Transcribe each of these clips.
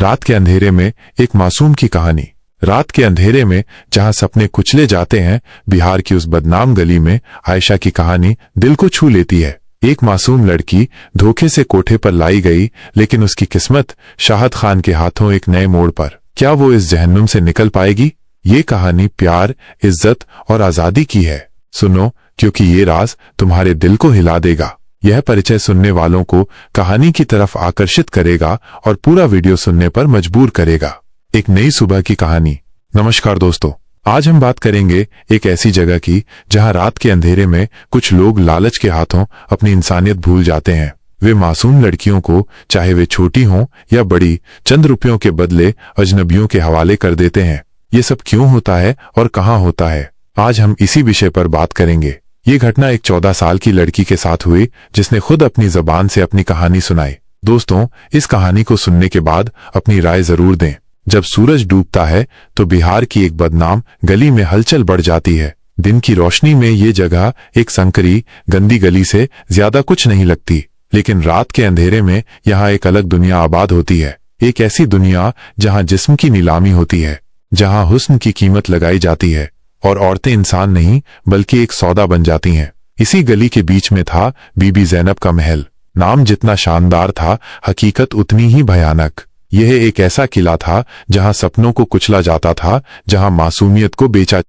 रात के अंधेरे में एक मासूम की कहानी। रात के अंधेरे में जहां सपने कुचले जाते हैं, बिहार की उस बदनाम गली में आयशा की कहानी दिल को छू लेती है। एक मासूम लड़की धोखे से कोठे पर लाई गई, लेकिन उसकी किस्मत शाहद खान के हाथों एक नए मोड़ पर। क्या वो इस जहन्नुम से निकल पाएगी? ये कहानी प्यार, इज्जत और आजादी की है। सुनो, क्योंकि ये राज तुम्हारे दिल को हिला देगा। यह परिचय सुनने वालों को कहानी की तरफ आकर्षित करेगा और पूरा वीडियो सुनने पर मजबूर करेगा। एक नई सुबह की कहानी। नमस्कार दोस्तों, आज हम बात करेंगे एक ऐसी जगह की जहां रात के अंधेरे में कुछ लोग लालच के हाथों अपनी इंसानियत भूल जाते हैं। वे मासूम लड़कियों को, चाहे वे छोटी हों या बड़ी, चंद रुपयों के बदले अजनबियों के हवाले कर देते हैं। ये सब क्यों होता है और कहां होता है, आज हम इसी विषय पर बात करेंगे। ये घटना एक 14 साल की लड़की के साथ हुई, जिसने खुद अपनी जबान से अपनी कहानी सुनाई। दोस्तों, इस कहानी को सुनने के बाद अपनी राय जरूर दें। जब सूरज डूबता है तो बिहार की एक बदनाम गली में हलचल बढ़ जाती है। दिन की रोशनी में ये जगह एक संकरी, गंदी गली से ज्यादा कुछ नहीं लगती, लेकिन रात के अंधेरे में यहाँ एक अलग दुनिया आबाद होती है। एक ऐसी दुनिया जहाँ जिस्म की नीलामी होती है, जहाँ हुस्न की कीमत लगाई जाती है और औरतें इंसान नहीं बल्कि एक सौदा बन जाती हैं। इसी गली के बीच में था बीबी जैनब का महल। नाम जितना शानदार था, हकीकत उतनी ही भयानक। यह एक ऐसा किला था जहां सपनों को कुचला जाता था, जहां मासूमियत को बेचा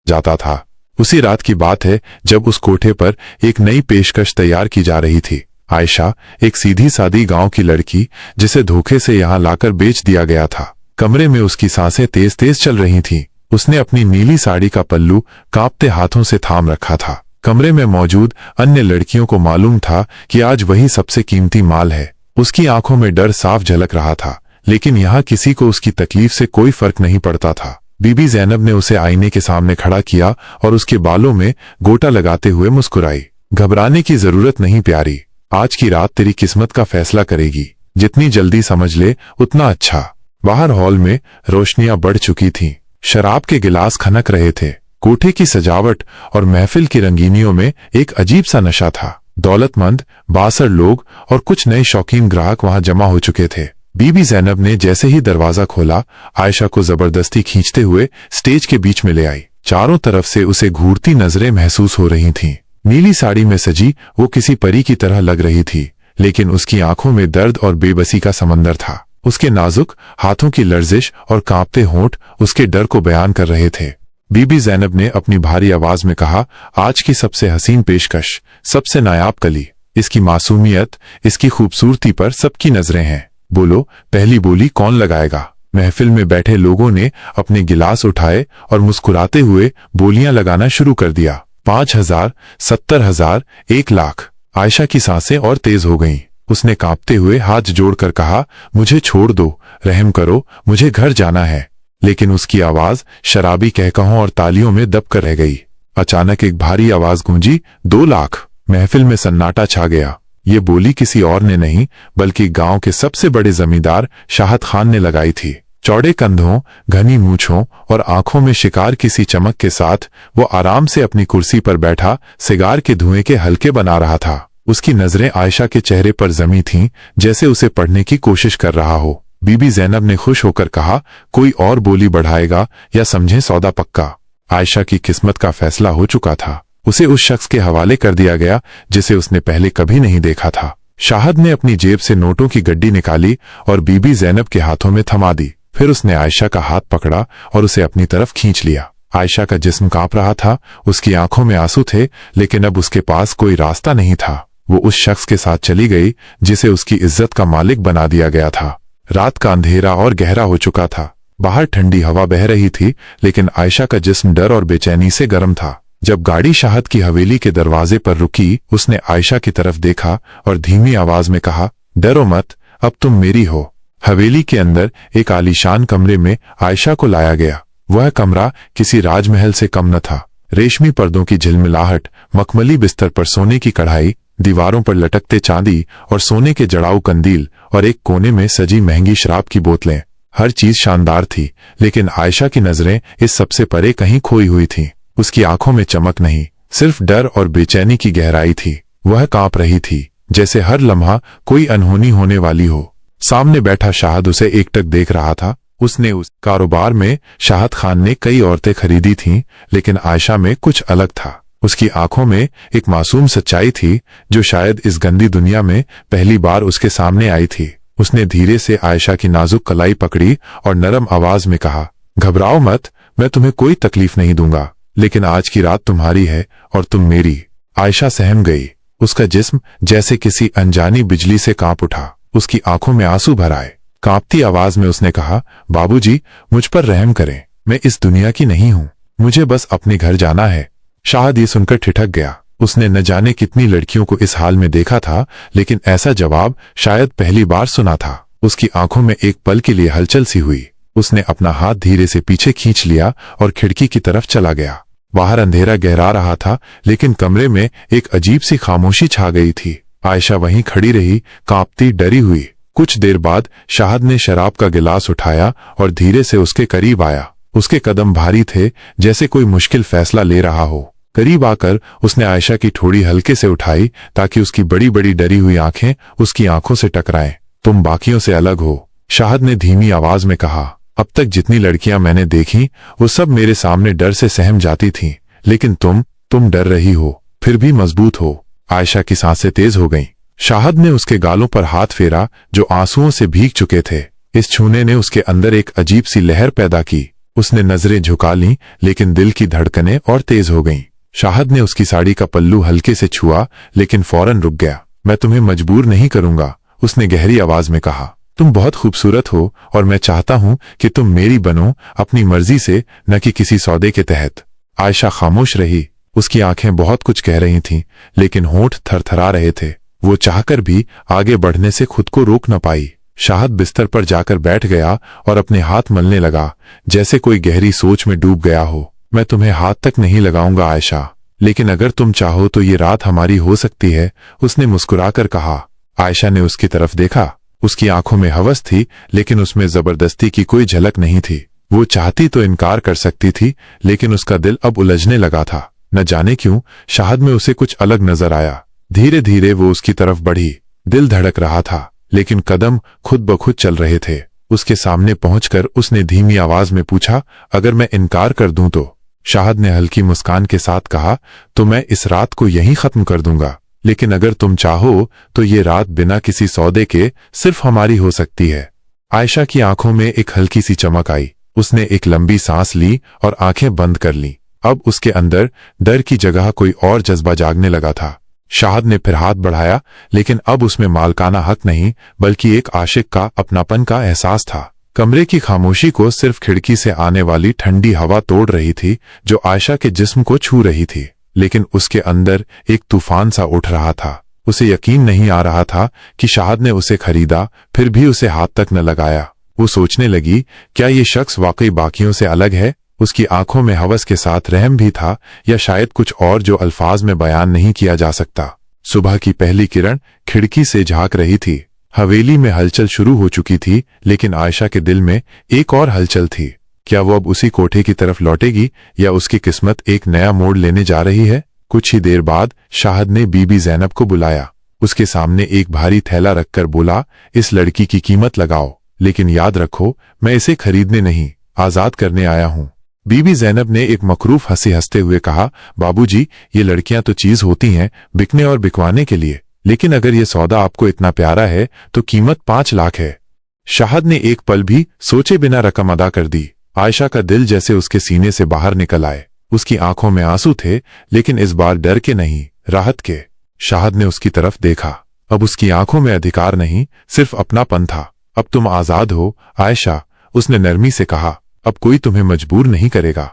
जाता था। उसी रात की बात है जब उस कोठे पर एक नई पेशकश तैयार की जा रही थी। आयशा, एक सीधी सादी गांव की लड़की, जिसे धोखे से यहां लाकर बेच दिया गया था। कमरे में उसकी सांसें तेज तेज चल रही थीं। उसने अपनी नीली साड़ी का पल्लू कांपते हाथों से थाम रखा था। कमरे में मौजूद अन्य लड़कियों को मालूम था कि आज वही सबसे कीमती माल है। उसकी आंखों में डर साफ झलक रहा था, लेकिन यहाँ किसी को उसकी तकलीफ से कोई फर्क नहीं पड़ता था। बीबी जैनब ने उसे आईने के सामने खड़ा किया और उसके बालों में गोटा लगाते हुए मुस्कुराई। घबराने की जरूरत नहीं प्यारी, आज की रात तेरी किस्मत का फैसला करेगी। जितनी जल्दी समझ ले उतना अच्छा। बाहर हॉल में रोशनियां बढ़ चुकी थीं। शराब के गिलास खनक रहे थे। कोठे की सजावट और महफिल की रंगीनियों में एक अजीब सा नशा था। दौलतमंद, बासर लोग और कुछ नए शौकीन ग्राहक वहां जमा हो चुके थे। बीबी जैनब ने जैसे ही दरवाजा खोला, आयशा को जबरदस्ती खींचते हुए स्टेज के बीच में ले आई। चारों तरफ से उसे घूरती नजरें महसूस हो रही थीं। नीली साड़ी में सजी वो किसी परी की तरह लग रही थी, लेकिन उसकी आंखों में दर्द और बेबसी का समंदर था। उसके नाजुक हाथों की लर्जिश और कांपते होंठ उसके डर को बयान कर रहे थे। बीबी जैनब ने अपनी भारी आवाज में कहा, आज की सबसे हसीन पेशकश, सबसे नायाब कली। इसकी मासूमियत, इसकी खूबसूरती पर सबकी नजरें हैं। बोलो, पहली बोली कौन लगाएगा? महफिल में बैठे लोगों ने अपने गिलास उठाए और मुस्कुराते हुए बोलियां लगाना शुरू कर दिया। 5,000, 70,000, 1 लाख। आयशा की सांसें और तेज हो गईं। उसने कांपते हुए हाथ जोड़कर कहा, मुझे छोड़ दो, रहम करो, मुझे घर जाना है। लेकिन उसकी आवाज शराबी कहकहों और तालियों में दबकर रह गई। अचानक एक भारी आवाज गूंजी, 2 लाख। महफिल में सन्नाटा छा गया। ये बोली किसी और ने नहीं बल्कि गांव के सबसे बड़े जमींदार शाहद खान ने लगाई थी। चौड़े कंधों, घनी मूंछों और आंखों में शिकार किसी चमक के साथ वो आराम से अपनी कुर्सी पर बैठा सिगार के धुएं के हल्के बना रहा था। उसकी नजरें आयशा के चेहरे पर जमी थीं, जैसे उसे पढ़ने की कोशिश कर रहा हो। बीबी जैनब ने खुश होकर कहा, कोई और बोली बढ़ाएगा या समझे सौदा पक्का। आयशा की किस्मत का फैसला हो चुका था। उसे उस शख्स के हवाले कर दिया गया जिसे उसने पहले कभी नहीं देखा था। शाहद ने अपनी जेब से नोटों की गड्डी निकाली और बीबी जैनब के हाथों में थमा दी। फिर उसने आयशा का हाथ पकड़ा और उसे अपनी तरफ खींच लिया। आयशा का जिस्म कांप रहा था, उसकी आंखों में आंसू थे, लेकिन अब उसके पास कोई रास्ता नहीं था। वो उस शख्स के साथ चली गई जिसे उसकी इज्जत का मालिक बना दिया गया था। रात का अंधेरा और गहरा हो चुका था। बाहर ठंडी हवा बह रही थी, लेकिन आयशा का जिस्म डर और बेचैनी से गर्म था। जब गाड़ी शाहद की हवेली के दरवाजे पर रुकी, उसने आयशा की तरफ देखा और धीमी आवाज में कहा, डरो मत, अब तुम मेरी हो। हवेली के अंदर एक आलीशान कमरे में आयशा को लाया गया। वह कमरा किसी राजमहल से कम न था। रेशमी पर्दों की झिलमिलाहट, मखमली बिस्तर पर सोने की कढ़ाई, दीवारों पर लटकते चांदी और सोने के जड़ाऊ कंदील और एक कोने में सजी महंगी शराब की बोतलें। हर चीज शानदार थी, लेकिन आयशा की नजरें इस सबसे परे कहीं खोई हुई थीं। उसकी आंखों में चमक नहीं, सिर्फ डर और बेचैनी की गहराई थी। वह कांप रही थी, जैसे हर लम्हा कोई अनहोनी होने वाली हो। सामने बैठा शाहद उसे एकटक देख रहा था। उसने उस कारोबार में शाहद खान ने कई औरतें खरीदी थीं, लेकिन आयशा में कुछ अलग था। उसकी आंखों में एक मासूम सच्चाई थी जो शायद इस गंदी दुनिया में पहली बार उसके सामने आई थी। उसने धीरे से आयशा की नाजुक कलाई पकड़ी और नरम आवाज में कहा, घबराओ मत, मैं तुम्हें कोई तकलीफ नहीं दूंगा, लेकिन आज की रात तुम्हारी है और तुम मेरी। आयशा सहम गई। उसका जिस्म जैसे किसी अनजानी बिजली से कांप उठा। उसकी आंखों में आंसू भर आए। कांपती आवाज में उसने कहा, बाबूजी, मुझ पर रहम करें, मैं इस दुनिया की नहीं हूं, मुझे बस अपने घर जाना है। शाहद ये सुनकर ठिठक गया। उसने न जाने कितनी लड़कियों को इस हाल में देखा था, लेकिन ऐसा जवाब शायद पहली बार सुना था। उसकी आंखों में एक पल के लिए हलचल सी हुई। उसने अपना हाथ धीरे से पीछे खींच लिया और खिड़की की तरफ चला गया। बाहर अंधेरा गहरा रहा था, लेकिन कमरे में एक अजीब सी खामोशी छा गई थी। आयशा वहीं खड़ी रही, कांपती, डरी हुई। कुछ देर बाद शाहद ने शराब का गिलास उठाया और धीरे से उसके करीब आया। उसके कदम भारी थे, जैसे कोई मुश्किल फैसला ले रहा हो। करीब आकर उसने आयशा की ठोड़ी हल्के से उठाई ताकि उसकी बड़ी बड़ी डरी हुई आंखें उसकी आंखों से टकराएं। तुम बाकियों से अलग हो, शाहद ने धीमी आवाज में कहा। अब तक जितनी लड़कियां मैंने देखी वो सब मेरे सामने डर से सहम जाती थीं, लेकिन तुम डर रही हो, फिर भी मजबूत हो। आयशा की सांसें तेज हो गईं। शाहद ने उसके गालों पर हाथ फेरा जो आंसुओं से भीग चुके थे। इस छूने ने उसके अंदर एक अजीब सी लहर पैदा की। उसने नजरें झुका लीं, लेकिन दिल की धड़कनें और तेज हो गईं। शाहद ने उसकी साड़ी का पल्लू हल्के से छुआ, लेकिन फौरन रुक गया। मैं तुम्हें मजबूर नहीं करूंगा, उसने गहरी आवाज में कहा। तुम बहुत खूबसूरत हो और मैं चाहता हूं कि तुम मेरी बनो, अपनी मर्जी से, न कि किसी सौदे के तहत। आयशा खामोश रही। उसकी आंखें बहुत कुछ कह रही थीं, लेकिन होंठ थरथरा रहे थे। वो चाहकर भी आगे बढ़ने से खुद को रोक न पाई। शाहद बिस्तर पर जाकर बैठ गया और अपने हाथ मलने लगा, जैसे कोई गहरी सोच में डूब गया हो। मैं तुम्हें हाथ तक नहीं लगाऊंगा आयशा, लेकिन अगर तुम चाहो तो ये रात हमारी हो सकती है, उसने मुस्कुराकर कहा। आयशा ने उसकी तरफ देखा। उसकी आंखों में हवस थी, लेकिन उसमें जबरदस्ती की कोई झलक नहीं थी। वो चाहती तो इनकार कर सकती थी, लेकिन उसका दिल अब उलझने लगा था। न जाने क्यों शाहद में उसे कुछ अलग नजर आया। धीरे धीरे वो उसकी तरफ बढ़ी। दिल धड़क रहा था, लेकिन कदम खुद ब खुद चल रहे थे। उसके सामने पहुंचकर उसने धीमी आवाज में पूछा, अगर मैं इनकार कर दूं तो? शाहद ने हल्की मुस्कान के साथ कहा, तो मैं इस रात को यहीं खत्म कर दूंगा, लेकिन अगर तुम चाहो तो ये रात बिना किसी सौदे के सिर्फ हमारी हो सकती है। आयशा की आंखों में एक हल्की सी चमक आई। उसने एक लंबी सांस ली और आंखें बंद कर लीं। अब उसके अंदर डर की जगह कोई और जज्बा जागने लगा था। शाहद ने फिर हाथ बढ़ाया, लेकिन अब उसमें मालकाना हक नहीं, बल्कि एक आशिक का अपनापन का एहसास था। कमरे की खामोशी को सिर्फ खिड़की से आने वाली ठंडी हवा तोड़ रही थी, जो आयशा के जिस्म को छू रही थी। लेकिन उसके अंदर एक तूफान सा उठ रहा था। उसे यकीन नहीं आ रहा था कि शाहद ने उसे खरीदा, फिर भी उसे हाथ तक न लगाया। वो सोचने लगी, क्या ये शख्स वाकई बाकियों से अलग है? उसकी आंखों में हवस के साथ रहम भी था, या शायद कुछ और जो अल्फाज में बयान नहीं किया जा सकता। सुबह की पहली किरण खिड़की से झांक रही थी। हवेली में हलचल शुरू हो चुकी थी, लेकिन आयशा के दिल में एक और हलचल थी। क्या वो अब उसी कोठे की तरफ लौटेगी, या उसकी किस्मत एक नया मोड़ लेने जा रही है? कुछ ही देर बाद शाहद ने बीबी जैनब को बुलाया। उसके सामने एक भारी थैला रखकर बोला, इस लड़की की कीमत लगाओ, लेकिन याद रखो, मैं इसे खरीदने नहीं, आजाद करने आया हूं। बीबी जैनब ने एक मकरूफ हंसी हंसते हुए कहा, बाबूजी, ये लड़कियां तो चीज होती हैं बिकने और बिकवाने के लिए, लेकिन अगर ये सौदा आपको इतना प्यारा है तो कीमत 5 लाख है। शाहद ने एक पल भी सोचे बिना रकम अदा कर दी। आयशा का दिल जैसे उसके सीने से बाहर निकल आए। उसकी आंखों में आंसू थे, लेकिन इस बार डर के नहीं, राहत के। शाहद ने उसकी तरफ देखा। अब उसकी आंखों में अधिकार नहीं, सिर्फ अपनापन था। अब तुम आजाद हो आयशा, उसने नरमी से कहा। अब कोई तुम्हें मजबूर नहीं करेगा।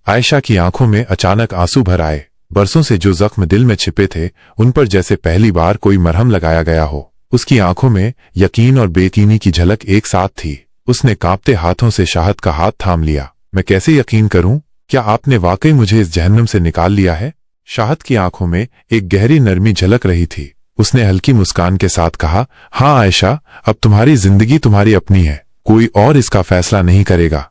आयशा की आंखों में अचानक आंसू भर आए। बरसों से जो जख्म दिल में छिपे थे, उन पर जैसे पहली बार कोई मरहम लगाया गया हो। उसकी आंखों में यकीन और बेयकीनी की झलक एक साथ थी। उसने कांपते हाथों से शाहद का हाथ थाम लिया। मैं कैसे यकीन करूं? क्या आपने वाकई मुझे इस जहन्नम से निकाल लिया है? शाहद की आंखों में एक गहरी नरमी झलक रही थी। उसने हल्की मुस्कान के साथ कहा, हाँ आयशा, अब तुम्हारी जिंदगी तुम्हारी अपनी है, कोई और इसका फैसला नहीं करेगा।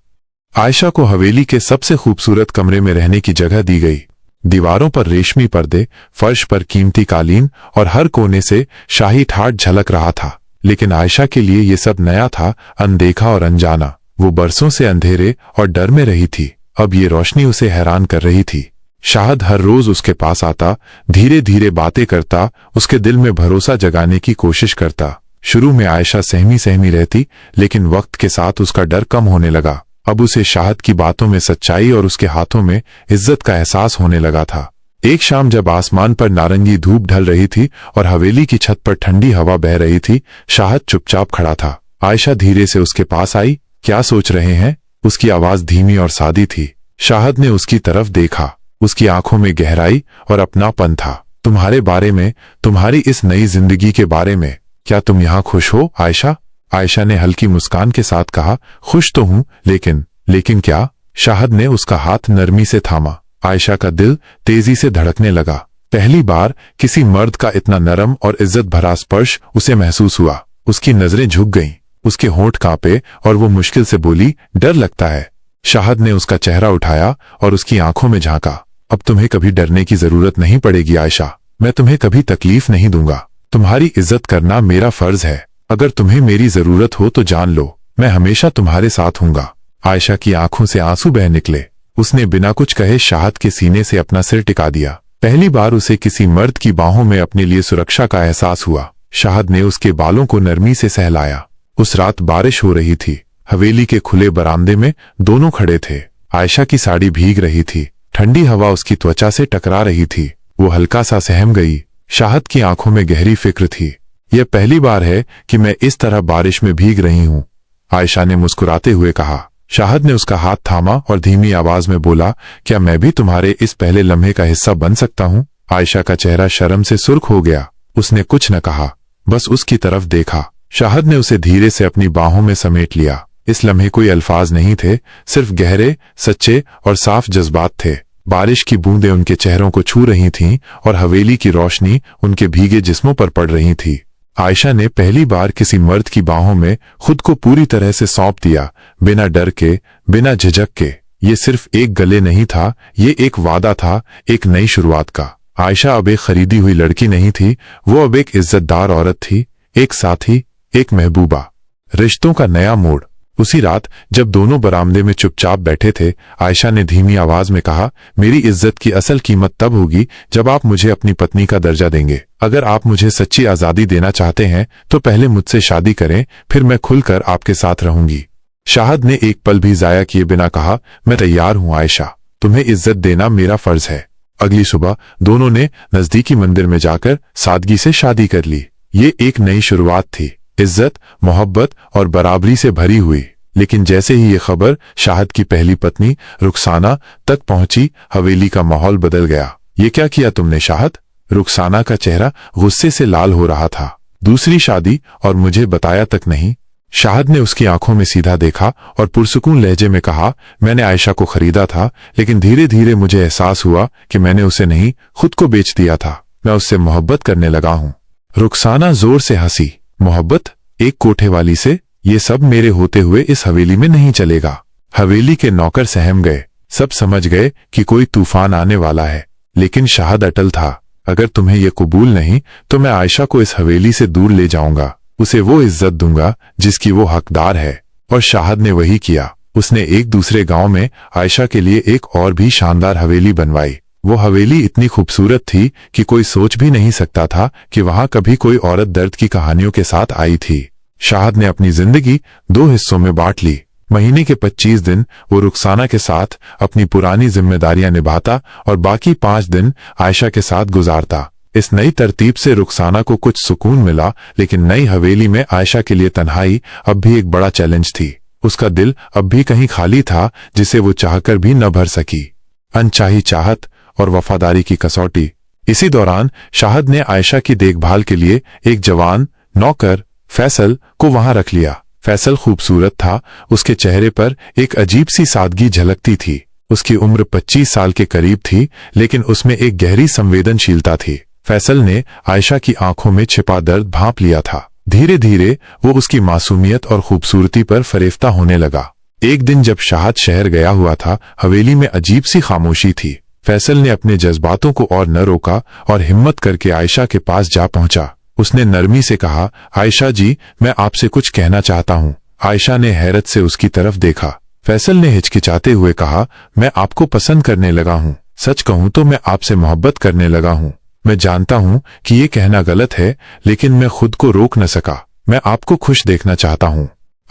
आयशा को हवेली के सबसे खूबसूरत कमरे में रहने की जगह दी गई। दीवारों पर रेशमी पर्दे, फर्श पर कीमती कालीन और हर कोने से शाही ठाट झलक रहा था। लेकिन आयशा के लिए ये सब नया था, अनदेखा और अनजाना। वो बरसों से अंधेरे और डर में रही थी, अब ये रोशनी उसे हैरान कर रही थी। शाहद हर रोज उसके पास आता, धीरे धीरे बातें करता, उसके दिल में भरोसा जगाने की कोशिश करता। शुरू में आयशा सहमी सहमी रहती, लेकिन वक्त के साथ उसका डर कम होने लगा। अब उसे शाहद की बातों में सच्चाई और उसके हाथों में इज्जत का एहसास होने लगा था। एक शाम जब आसमान पर नारंगी धूप ढल रही थी और हवेली की छत पर ठंडी हवा बह रही थी, शाहद चुपचाप खड़ा था। आयशा धीरे से उसके पास आई। क्या सोच रहे हैं? उसकी आवाज धीमी और सादी थी। शाहद ने उसकी तरफ देखा। उसकी आंखों में गहराई और अपनापन था। तुम्हारे बारे में, तुम्हारी इस नई जिंदगी के बारे में। क्या तुम यहाँ खुश हो आयशा? आयशा ने हल्की मुस्कान के साथ कहा, खुश तो हूं, लेकिन क्या? शाहद ने उसका हाथ नरमी से थामा। आयशा का दिल तेजी से धड़कने लगा। पहली बार किसी मर्द का इतना नरम और इज्जत भरा स्पर्श उसे महसूस हुआ। उसकी नजरें झुक गईं, उसके होंठ कांपे और वो मुश्किल से बोली, डर लगता है। शाहद ने उसका चेहरा उठाया और उसकी आंखों में झांका। अब तुम्हें कभी डरने की जरूरत नहीं पड़ेगी आयशा। मैं तुम्हें कभी तकलीफ नहीं दूंगा। तुम्हारी इज्जत करना मेरा फर्ज है। अगर तुम्हें मेरी जरूरत हो तो जान लो, मैं हमेशा तुम्हारे साथ हूंगा। आयशा की आंखों से आंसू बह निकले। उसने बिना कुछ कहे शाहद के सीने से अपना सिर टिका दिया। पहली बार उसे किसी मर्द की बाहों में अपने लिए सुरक्षा का एहसास हुआ। शाहद ने उसके बालों को नरमी से सहलाया। उस रात बारिश हो रही थी। हवेली के खुले बरामदे में दोनों खड़े थे। आयशा की साड़ी भीग रही थी। ठंडी हवा उसकी त्वचा से टकरा रही थी। वो हल्का सा सहम गई। शाहद की आंखों में गहरी फिक्र थी। यह पहली बार है कि मैं इस तरह बारिश में भीग रही हूं, आयशा ने मुस्कुराते हुए कहा। शाहद ने उसका हाथ थामा और धीमी आवाज में बोला, क्या मैं भी तुम्हारे इस पहले लम्हे का हिस्सा बन सकता हूं? आयशा का चेहरा शर्म से सुर्ख हो गया। उसने कुछ न कहा, बस उसकी तरफ देखा। शाहद ने उसे धीरे से अपनी बाहों में समेट लिया। इस लम्हे कोई अल्फाज नहीं थे, सिर्फ गहरे, सच्चे और साफ जज्बात थे। बारिश की बूंदें उनके चेहरों को छू रही थीं और हवेली की रोशनी उनके भीगे जिस्मों पर पड़ रही थी। आयशा ने पहली बार किसी मर्द की बाहों में खुद को पूरी तरह से सौंप दिया, बिना डर के, बिना झिझक के। ये सिर्फ एक गले नहीं था, ये एक वादा था, एक नई शुरुआत का। आयशा अब एक खरीदी हुई लड़की नहीं थी, वो अब एक इज्जतदार औरत थी, एक साथी, एक महबूबा। रिश्तों का नया मोड़। उसी रात जब दोनों बरामदे में चुपचाप बैठे थे, आयशा ने धीमी आवाज में कहा, मेरी इज्जत की असल कीमत तब होगी जब आप मुझे अपनी पत्नी का दर्जा देंगे। अगर आप मुझे सच्ची आजादी देना चाहते हैं तो पहले मुझसे शादी करें, फिर मैं खुलकर आपके साथ रहूंगी। शाहद ने एक पल भी जाया किए बिना कहा, मैं तैयार हूं आयशा, तुम्हें इज्जत देना मेरा फर्ज है। अगली सुबह दोनों ने नजदीकी मंदिर में जाकर सादगी से शादी कर ली। ये एक नई शुरुआत थी, इज्जत, मोहब्बत और बराबरी से भरी हुई। लेकिन जैसे ही ये खबर शाहद की पहली पत्नी रुखसाना तक पहुंची, हवेली का माहौल बदल गया। ये क्या किया तुमने शाहद? रुखसाना का चेहरा गुस्से से लाल हो रहा था। दूसरी शादी और मुझे बताया तक नहीं। शाहद ने उसकी आंखों में सीधा देखा और पुरसुकून लहजे में कहा, मैंने आयशा को खरीदा था, लेकिन धीरे धीरे मुझे एहसास हुआ कि मैंने उसे नहीं, खुद को बेच दिया था। मैं उससे मोहब्बत करने लगा हूं। रुखसाना जोर से हंसी। मोहब्बत? एक कोठे वाली से? ये सब मेरे होते हुए इस हवेली में नहीं चलेगा। हवेली के नौकर सहम गए। सब समझ गए कि कोई तूफान आने वाला है। लेकिन शाहद अटल था, अगर तुम्हें यह कबूल नहीं तो मैं आयशा को इस हवेली से दूर ले जाऊंगा, उसे वो इज्जत दूंगा जिसकी वो हकदार है। और शाहद ने वही किया। उसने एक दूसरे गांव में आयशा के लिए एक और भी शानदार हवेली बनवाई। वो हवेली इतनी खूबसूरत थी कि कोई सोच भी नहीं सकता था कि वहां कभी कोई औरत दर्द की कहानियों के साथ आई थी। शाहद ने अपनी जिंदगी 2 हिस्सों में बांट ली। महीने के 25 दिन वो रुखसाना के साथ अपनी पुरानी जिम्मेदारियां निभाता और बाकी 5 दिन आयशा के साथ गुजारता। इस नई तरतीब से रुखसाना को कुछ सुकून मिला, लेकिन नई हवेली में आयशा के लिए तन्हाई अब भी एक बड़ा चैलेंज थी। उसका दिल अब भी कहीं खाली था, जिसे वो चाहकर भी न भर सकी। अनचाही चाहत और वफादारी की कसौटी। इसी दौरान शाहद ने आयशा की देखभाल के लिए एक जवान नौकर फैसल को वहां रख लिया। फैसल खूबसूरत था, उसके चेहरे पर एक अजीब सी सादगी झलकती थी। उसकी उम्र 25 साल के करीब थी, लेकिन उसमें एक गहरी संवेदनशीलता थी। फैसल ने आयशा की आंखों में छिपा दर्द भांप लिया था। धीरे धीरे वो उसकी मासूमियत और खूबसूरती पर फरेफ्ता होने लगा। एक दिन जब शाहद शहर गया हुआ था, हवेली में अजीब सी खामोशी थी। फैसल ने अपने जज्बातों को और न रोका और हिम्मत करके आयशा के पास जा पहुंचा। उसने नरमी से कहा, आयशा जी, मैं आपसे कुछ कहना चाहता हूं। आयशा ने हैरत से उसकी तरफ देखा। फैसल ने हिचकिचाते हुए कहा, मैं आपको पसंद करने लगा हूं। सच कहूं तो मैं आपसे मोहब्बत करने लगा हूं। मैं जानता हूं कि ये कहना गलत है, लेकिन मैं खुद को रोक न सका। मैं आपको खुश देखना चाहता हूं।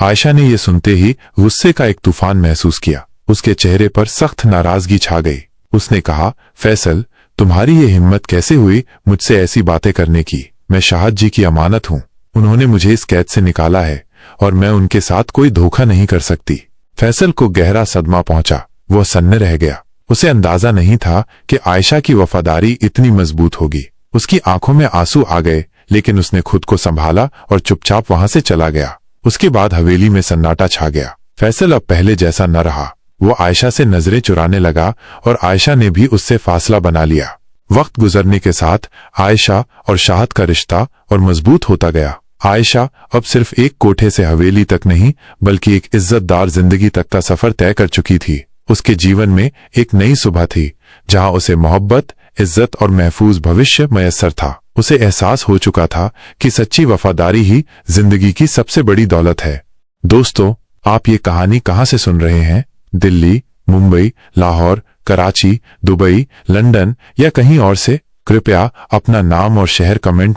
आयशा ने यह सुनते ही गुस्से का एक तूफान महसूस किया। उसके चेहरे पर सख्त नाराजगी छा गई। उसने कहा, फैसल, तुम्हारी ये हिम्मत कैसे हुई मुझसे ऐसी बातें करने की? मैं शाहद जी की अमानत हूं। उन्होंने मुझे इस कैद से निकाला है और मैं उनके साथ कोई धोखा नहीं कर सकती। फैसल को गहरा सदमा पहुंचा। वह सन्न रह गया। उसे अंदाजा नहीं था कि आयशा की वफादारी इतनी मजबूत होगी। उसकी आंखों में आंसू आ गए, लेकिन उसने खुद को संभाला और चुपचाप वहां से चला गया। उसके बाद हवेली में सन्नाटा छा गया। फैसल अब पहले जैसा न रहा। वो आयशा से नजरें चुराने लगा और आयशा ने भी उससे फासला बना लिया। वक्त गुजरने के साथ आयशा और शाहद का रिश्ता और मजबूत होता गया। आयशा अब सिर्फ एक कोठे से हवेली तक नहीं, बल्कि एक इज्जतदार जिंदगी तक का सफर तय कर चुकी थी। उसके जीवन में एक नई सुबह थी, जहां उसे मोहब्बत, इज्जत और महफूज भविष्य मयस्सर था। उसे एहसास हो चुका था कि सच्ची वफादारी ही जिंदगी की सबसे बड़ी दौलत है। दोस्तों, आप ये कहानी कहां से सुन रहे हैं? दिल्ली, मुंबई, लाहौर, कराची, दुबई, लंदन या कहीं और से? कृपया अपना नाम और शहर कमेंट